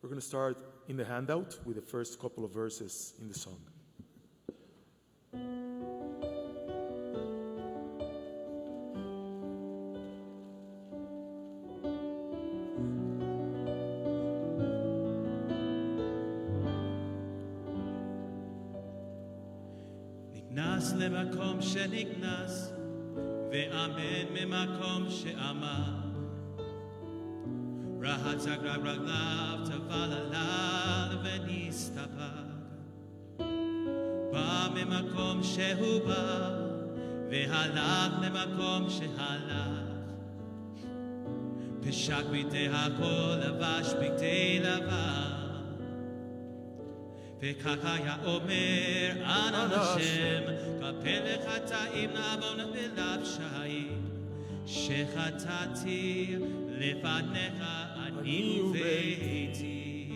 We're going to start in the handout with the first couple of verses in the song. נכנס למקום שנכנס ואמן ממקום שאמר רחץ רגליו טבל עליו ונסתפק בא ממקום שהוא בא והלך למקום שהלך פשק בגדי הכל לבש בגדי לבן וכך היה אומר אנא השם כפר לחטאים לעוון ולפשעים שחטאתי לפניך אני וביתי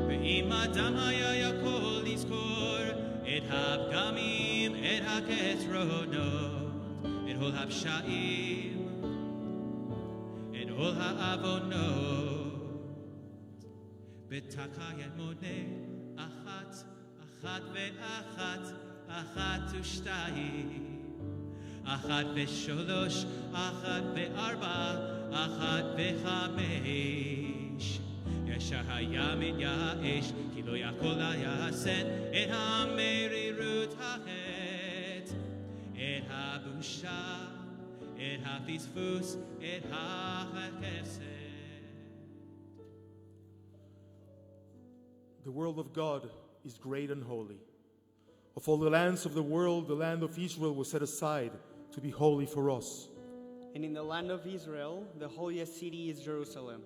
ואם אדם היה יכול לזכור את הפגמים את החסרונות את כל הפשעים את כל העוונות בתקיים מונה אחת ואחת אחת ושתיים אחת ושלוש אחת וארבע אחת וחמש ישר היה מתייאש כי לא יכול היה לשאת את המרירות החטא את הבושה את הפספוס את החסד. The world of God is great and holy. Of all the lands of the world, the land of Israel was set aside to be holy for us. And in the land of Israel, the holiest city is Jerusalem.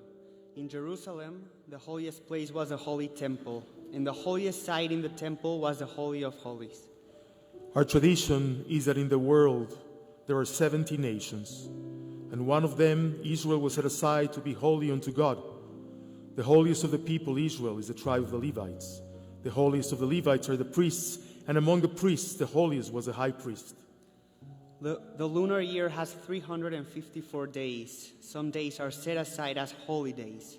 In Jerusalem, the holiest place was a holy temple, and the holiest site in the temple was the Holy of Holies. Our tradition is that in the world there are 70 nations, and one of them, Israel, was set aside to be holy unto God. The holiest of the people, Israel, is the tribe of the Levites. The holiest of the Levites are the priests, and among the priests, the holiest was the high priest. The lunar year has 354 days. Some days are set aside as holy days.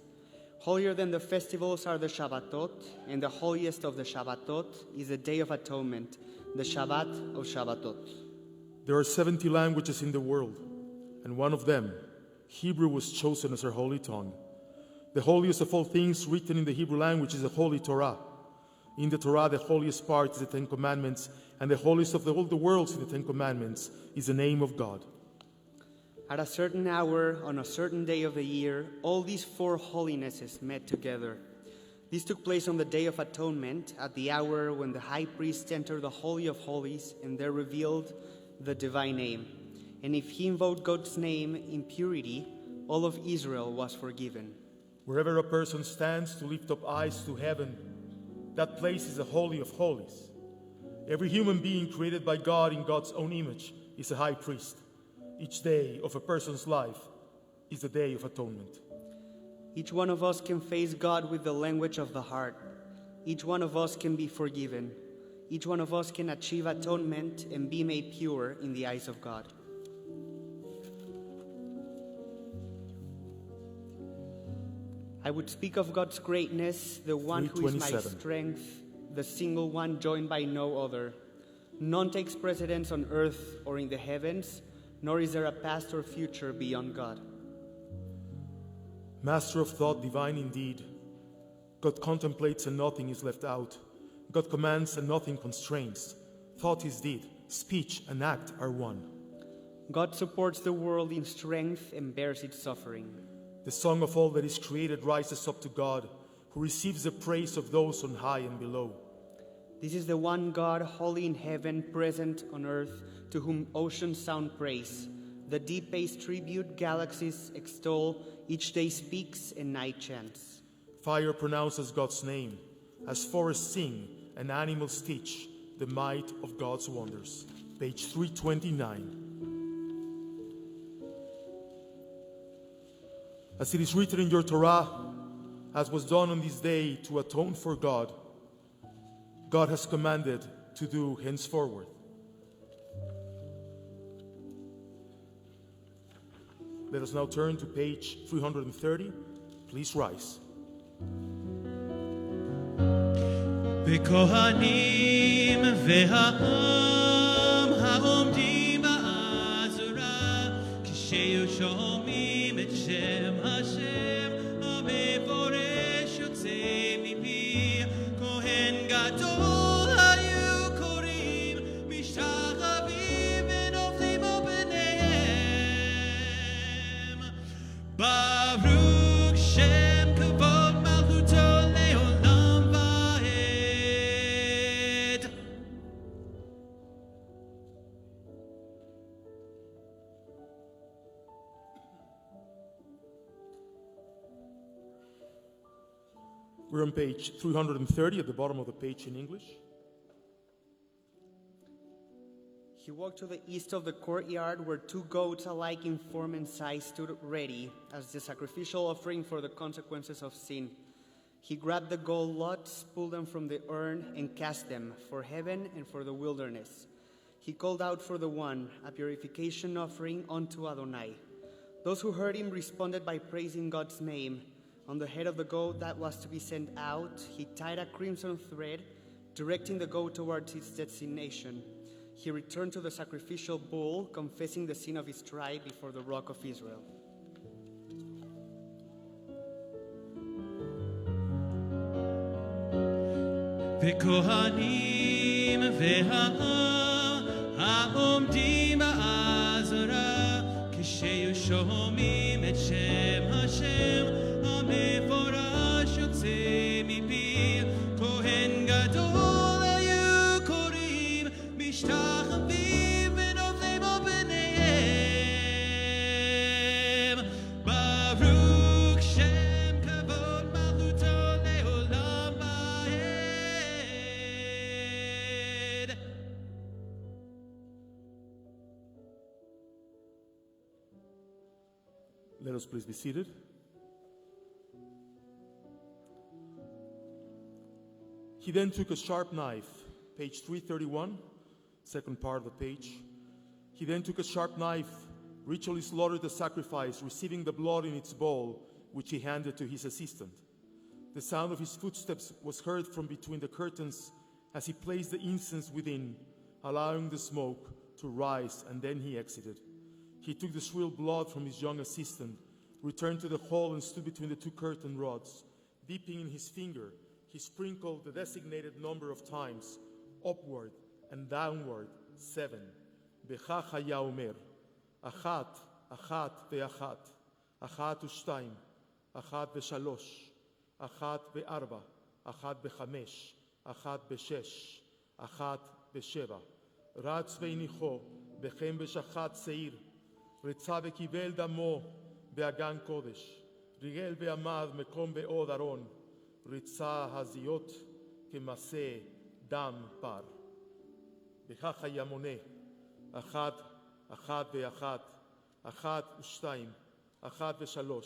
Holier than the festivals are the Shabbatot, and the holiest of the Shabbatot is the Day of Atonement, the Shabbat of Shabbatot. There are 70 languages in the world, and one of them, Hebrew, was chosen as our holy tongue. The holiest of all things written in the Hebrew language is the Holy Torah. In the Torah, the holiest part is the Ten Commandments, and the holiest of all the worlds in the Ten Commandments is the name of God. At a certain hour, on a certain day of the year, all these four holinesses met together. This took place on the Day of Atonement, at the hour when the high priest entered the Holy of Holies and there revealed the divine name. And if he invoked God's name in purity, all of Israel was forgiven. Wherever a person stands to lift up eyes to heaven, that place is the Holy of Holies. Every human being created by God in God's own image is a high priest. Each day of a person's life is the Day of Atonement. Each one of us can face God with the language of the heart. Each one of us can be forgiven. Each one of us can achieve atonement and be made pure in the eyes of God. I would speak of God's greatness, the one who is my strength, the single one joined by no other. None takes precedence on earth or in the heavens, nor is there a past or future beyond God. Master of thought, divine indeed. God contemplates and nothing is left out. God commands and nothing constrains. Thought is deed, speech and act are one. God supports the world in strength and bears its suffering. The song of all that is created rises up to God, who receives the praise of those on high and below. This is the one God, holy in heaven, present on earth, to whom oceans sound praise. The deep pays tribute, galaxies extol, each day speaks and night chants. Fire pronounces God's name, as forests sing and animals teach the might of God's wonders. Page 329. As it is written in your Torah, as was done on this day to atone for God, God has commanded to do henceforward. Let us now turn to page 330. Please rise. וכהנים והעם העומדים בעזרה, כשיהיו שומעים את שם השם המפורש יוצא מפי, כהן גדול היו קוראים, משתחווים ונופלים על פניהם. ברוך שם כבוד מלכותו לעולם ועד. We're on page 330 at the bottom of the page in English. He walked to the east of the courtyard where 2 goats alike in form and size stood ready as the sacrificial offering for the consequences of sin. He grabbed the gold lots, pulled them from the urn, and cast them for heaven and for the wilderness. He called out for the one, a purification offering unto Adonai. Those who heard him responded by praising God's name. On the head of the goat that was to be sent out, he tied a crimson thread, directing the goat towards its destination. He returned to the sacrificial bull, confessing the sin of his tribe before the rock of Israel. וכהנים והעם העומדים בעזרה, כשיהיו שומעים את שם השם המפורש יוצא מפי, כהן גדול היו קוראים, משתחווים ונופלים על פניהם. ברוך שם כבוד מלכותו לעולם ועד. Let us please be seated. He then took a sharp knife, page 331, second part of the page. He then took a sharp knife, ritually slaughtered the sacrifice, receiving the blood in its bowl, which he handed to his assistant. The sound of his footsteps was heard from between the curtains as he placed the incense within, allowing the smoke to rise, and then he exited. He took the shrill blood from his young assistant, returned to the hall and stood between the 2 curtain rods. Dipping in his finger, he sprinkled the designated number of times, upward and downward, 7. Bekach haya omer, achat, achat ve'achat, achat u'shtayim, achat ve'shalosh, achat ve'arba, achat ve'chamesh, achat ve'shesh, achat ve'sheva. Ratz ve'inicho, bechem ve'shachat seir, ריצה וקיבל דמו באגן קודש, ריגל ועמד מקום בעוד ארון, ריצה הזיות כמסה דם פר. וכך היה מונה, 1, 1 ו1, 1 ו2, 1 ו3,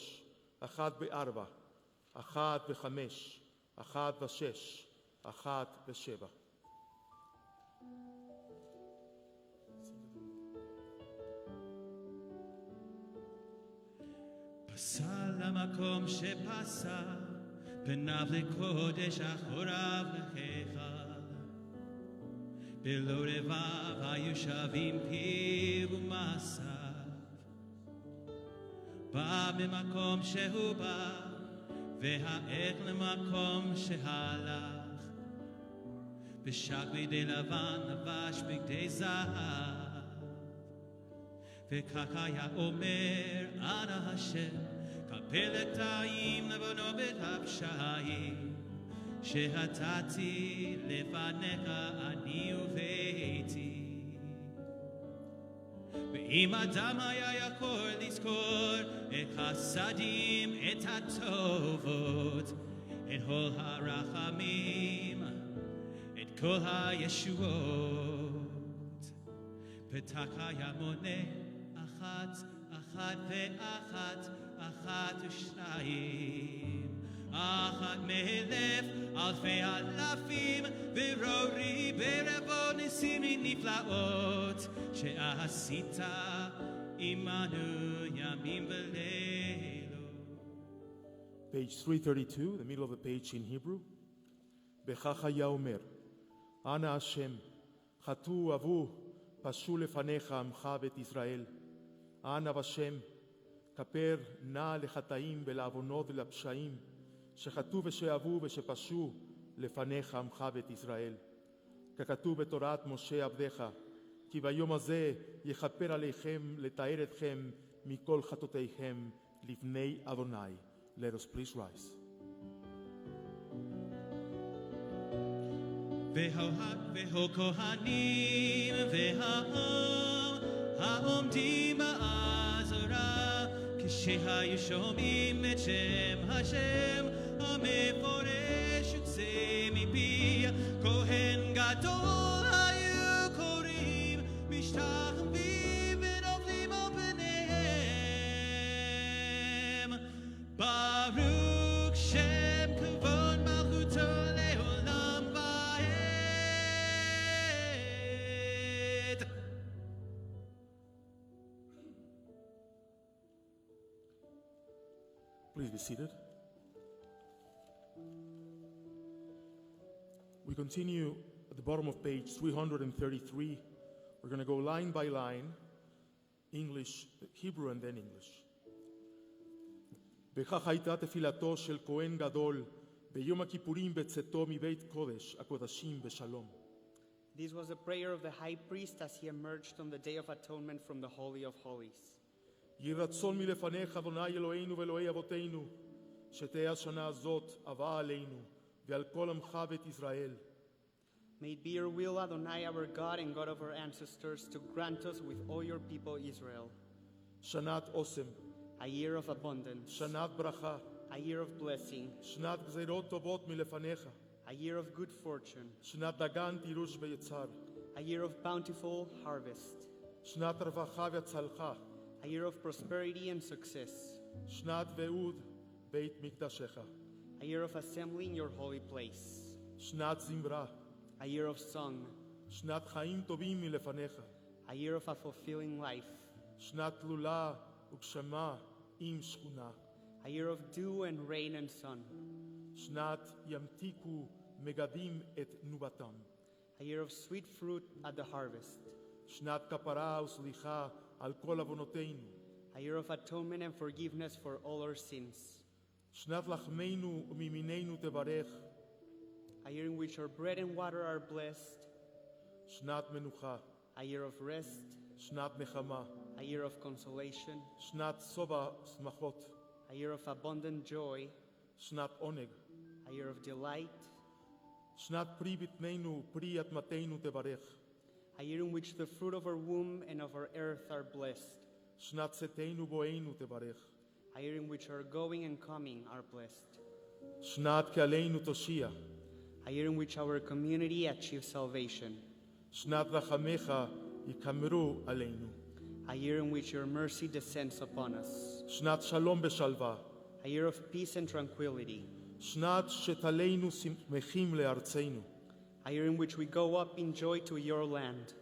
1 ו4, 1 ו5, 1 ו6, 1 ו7. פסע למקום שפסע, פניו לקודש אחוריו לחיכה. בלא רבב היו שווים פיו ומעשיו. בא ממקום שהוא בא, והאיך למקום שהלך. בשק בגדי לבן לבש בגדי זהב. וכך היה אומר, אנא השם, קפל את העם לבנו בפשעים, שהתתי לפניך אני וביתי. ואם אדם היה יכול לזכור את החסדים, את הטובות, את כל הרחמים, את כל הישועות, פתח היה מונה 1, 1 ו1, 1 ו2, 1 מאלף, אלפי אלפים, ורורי ברבו ניסים נפלאות, שעשית עמנו ימים ולילות. Page 332, the middle of the page in Hebrew. וכך היה אומר, אנא השם, חטאו עוו, פשעו לפניך עמך בית ישראל. אנא בשם, כפר נא לחטאים ולעוונות ולפשעים, שחטאו ושעוו ושפשעו לפניך עמך בית ישראל. ככתוב בתורת משה עבדך, כי ביום הזה יכפר עליכם לתאר אתכם מכל חטאותיכם לפני אדוני. Let us please rise. והכהנים והעם העומדים בעזרה, כשהיו שומעים את שם השם המפורש יוצא מפי, כהן גדול היו קוראים, משתחווים ונופלים על פניהם. ברוך שם כבוד מלכותו לעולם ועד. Please be seated. We continue at the bottom of page 333. We're going to go line by line, English, Hebrew and then English. וכך הייתה תפילתו של כהן גדול ביום הכיפורים בצאתו מבית קודש הקודשים בשלום. This was the prayer of the high priest as he emerged on the Day of Atonement from the Holy of Holies. יהי רצון מלפניך אדוני אלוהינו ואלוהי אבותינו, שתהא השנה הזאת הבאה עלינו ועל כל עמך בית ישראל. May it be your will, Adonai, our God and God of our ancestors, to grant us with all your people Israel שנת אוסם, a year of abundance, שנת ברכה, a year of blessing, שנת גזירות טובות מלפניך, a year of good fortune, שנת דגן תירוש ויצהר, a year of bountiful harvest, שנת רווחה והצלחה, a year of prosperity and success, שנת ועוד בית מקדשך, a year of assembly in your holy place, שנת זמרה, a year of song, שנת חיים טובים מלפניך, a year of a fulfilling life, שנת תלולה וגשמה עם שכונה, a year of dew and rain and sun, שנת ימתיקו מגדים את תנובתם, a year of sweet fruit at the harvest, שנת כפרה וסליחה על כל עוונותינו, a year of atonement and forgiveness for all our sins, שנת לחמנו ומימיננו תברך, a year in which our bread and water are blessed, שנת מנוחה, a year of rest, שנת נחמה, a year of consolation, שנת סובה שמחות, a year of abundant joy, שנת עונג, a year of delight, שנת פרי בטננו פרי אדמתנו תברך, a year in which the fruit of our womb and of our earth are blessed, שנת צאתנו בואנו תברך, a year in which our going and coming are blessed, שנת קהלנו תושיע, a year in which our community achieves salvation, שנת רחמך יקמרו עלינו, a year in which your mercy descends upon us, שנת שלום בשלווה, a year of peace and tranquility, שנת שתלנו שמחים לארצנו, a year in which we go up in joy to your land,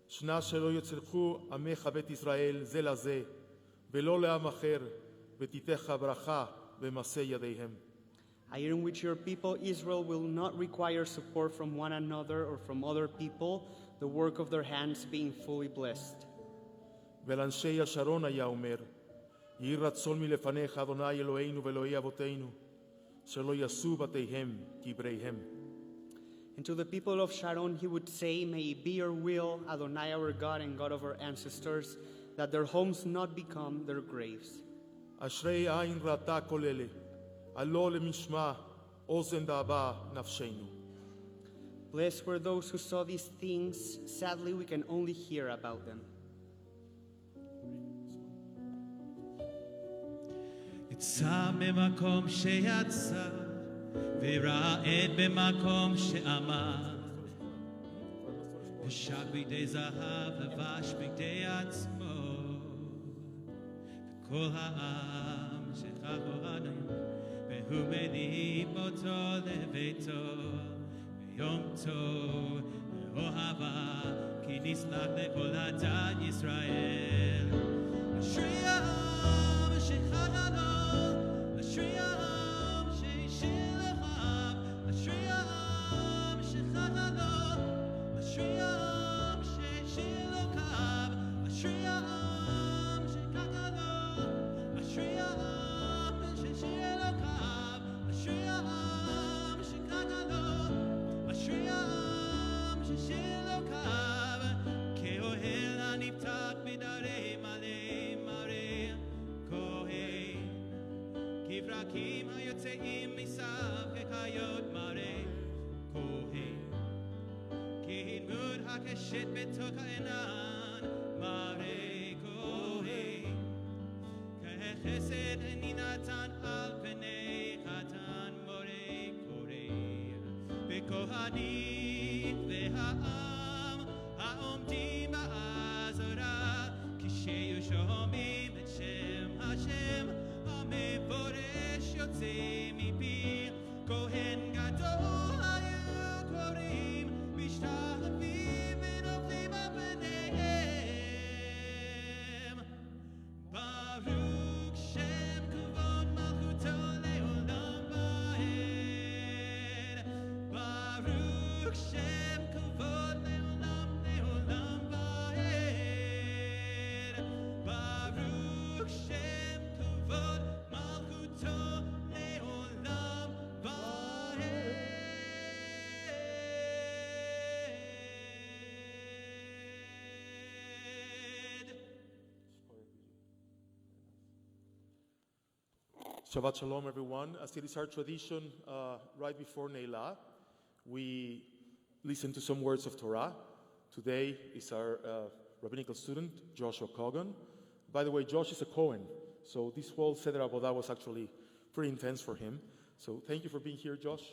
שנה שלא יצרכו עמך בית ישראל זה לזה, ולא לעם אחר, ותיתך ברכה במעשה ידיהם. a year in which your people Israel will not require support from one another or from other people, the work of their hands being fully blessed. ולאנשי השרון היה אומר, יהי רצון מלפניך אדוני אלוהינו ואלוהי אבותינו, שלא יעשו בתיהם קבריהם. And to the people of Sharon he would say, may it be your will, Adonai our God and God of our ancestors, that their homes not become their graves. אשרי עין ראתה כל אלה, הלא למשמע אוזן דאבה נפשנו. Blessed were those who saw these things. Sadly, we can only hear about them. יצא ממקום שיצא ורעד במקום שעמד, ושק בידי זהב לבש בגדי עצמו, וכל העם שכחו עליהם, והוא מניב אותו לביתו ביום טוב ואוהבה, כי נסלח לכל עדת ישראל. אשרי העם שחי עליו, אשרי העם מתרגשת בתוך העינן מראה כהן כחסד אני נתן על פני חתן מורה קורא וכהנים והעם העומדים באזורה כשיהיו שומעים את שם השם המפורש יוצא מפי כהן גדול היו קוראים משתחווים ונופלים על פניהם ברוך שם כבוד מלכותו לעולם ועד ברוך שם כבוד לעולם לעולם ועד ברוך שם כבוד מלכותו לעולם ועד. Shabbat Shalom, everyone. As it is our tradition, right before Neilah, we listen to some words of Torah. Today is our rabbinical student, Joshua Kogan. By the way, Josh is a Cohen, so this whole Seder Avoda was actually pretty intense for him. So thank you for being here, Josh.